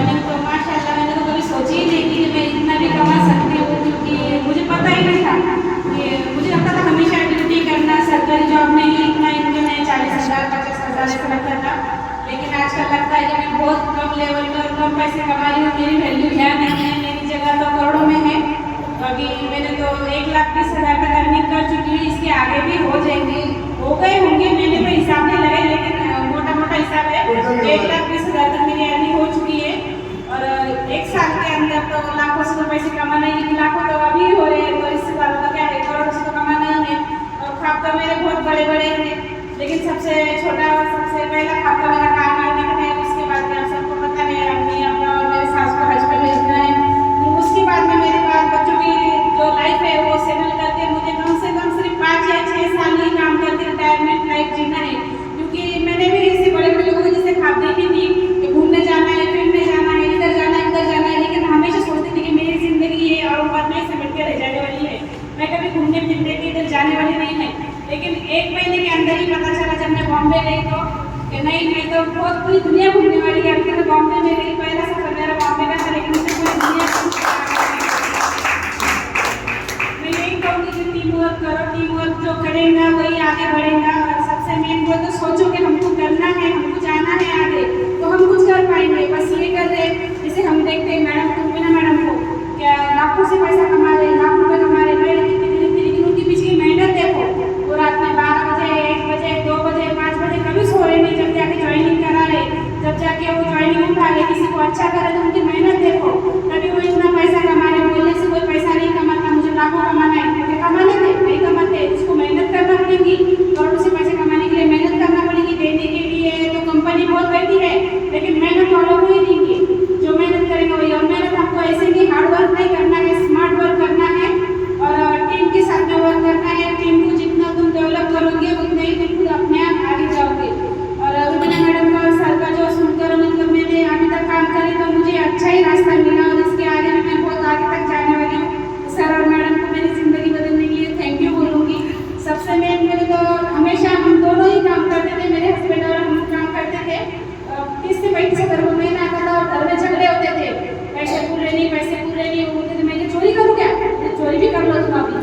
Earning तो माशाल्लाह मैंने तो कभी सोची ही नहीं कि मैं इतना भी कमा सकती हूँ, क्योंकि मुझे पता ही नहीं था। कि मुझे लगता था हमेशा ड्यूटी करना, सरकारी जॉब में ही इतना इनकम है, 40,000 50,000 ऐसा लगता था। लेकिन आजकल लगता है कि मैं बहुत कम लेवल पर कम पैसे कमा रही हूँ, मेरी वैल्यू है नहीं है, मेरी जगह तो करोड़ों में है। अभी मैंने तो 1,20,000 तक अर्निंग कर चुकी हूँ, इसके आगे भी हो जाएंगे, हो गए होंगे, मैंने तो हिसाब नहीं लगाया, लेकिन मोटा मोटा हिसाब है 1,20,000 तक मेरी अर्निंग हो चुकी है। और एक साल के अंदर तो लाखों से तो पैसे कमाना ही, लेकिन लाखों तो अभी हो रहे हैं, तो इससे ज़्यादा तो क्या है, करोड़ों से तो कमाना ही है। और ख्वाब तो मेरे बहुत बड़े बड़े हैं, लेकिन सबसे छोटा और सबसे पहला ख्वाब तो मेरा कार मारने का है। उसके बाद में आप सबको पता है अपनी अपना और मेरे सास को हज पे भेजना है। उसके बाद में मेरे पास बच्चों की जो लाइफ है वो सेटल करके मुझे कम से कम सिर्फ 5 या 6 साल ही काम करके रिटायरमेंट लाइफ जीना है। क्योंकि मैंने भी ऐसे बड़े बड़े लोगों को जैसे ख्वाब देखी थी कि घूमने जाना है, फिरने जाना है, इधर जाना है, उधर जाना है, लेकिन हमेशा सोचती थी कि मेरी जिंदगी ये और उम्र में सिमट के रह जाने वाली है, मैं कभी घूमने फिरने के इधर जाने वाली नहीं है। लेकिन 1 महीने के अंदर ही पता चला जब मैं बॉम्बे गई तो कि नहीं, मैं तो बहुत पूरी दुनिया घूमने वाली है। अभी तो बॉम्बे में गई, पहला सफर मेरा बॉम्बे का था, लेकिन मुझे पूरी दुनिया मैं यही कहूँगी कि टीम वर्क करो, टीम वर्क जो करेगा वही आगे बढ़ेगा। और सबसे मेन वो तो सोचो कि हमको करना है, हमको जाना है आगे, तो हम कुछ कर पाएंगे। बस ये कर रहे, जैसे हम देखते हैं मैडम को, बिना मैडम को क्या लाखों से पैसा कमा रहे, लाख रुपये कमा रहे, लेकिन उनके पीछे की मेहनत देखो। वो रात में 12 बजे, 1 बजे, 2 बजे, 5 बजे कभी सो रहे नहीं, जब जाके ज्वाइनिंग करा रहे, जब जाके वो ज्वाइनिंग उठा रहे, किसी को अच्छा करे तो उनकी मेहनत देखो। तभी वो इतना पैसा कमा रहे। बोलने से कोई पैसा नहीं कमाता, मुझे लाखों कमाना है, क्योंकि कमाने थे नहीं कमाते, उसको मेहनत करना पड़ेगी। करोड़ों से पैसे कमाने के लिए मेहनत करना पड़ेगी, देने के लिए तो कंपनी बहुत बैठी है, लेकिन मेहनत वालों को ही देंगे जो मेहनत करेंगे वही। और मेहनत हमको ऐसे कि हार्ड वर्क नहीं करना है, स्मार्ट वर्क करना है और टीम के साथ में वर्क करना है। टीम को जितना तुम डेवलप करोगे उतने ही तुम खुद अपने आप आगे जाओगे। और रुबीना मैडम का और सर का जो सुनकर मतलब मैंने अभी तक काम करे तो मुझे अच्छा ही रास्ता मिला, और इसके आगे भी मैं बहुत आगे तक जाने वाली हूँ। सर और मैडम को मेरी ज़िंदगी बदलने के लिए थैंक यू बोलूँगी। सबसे मेन मेरे तो हमेशा हम दोनों ही काम करते थे, मेरे हस्बैंड और हम काम करते थे। 30 से 35 हज़ार रुपये महीना आता था, और घर में झगड़े होते थे, पैसे पूरे नहीं, पैसे पूरे नहीं होते थे। मैं चोरी करूँ क्या, चोरी भी कर लो तुम अभी,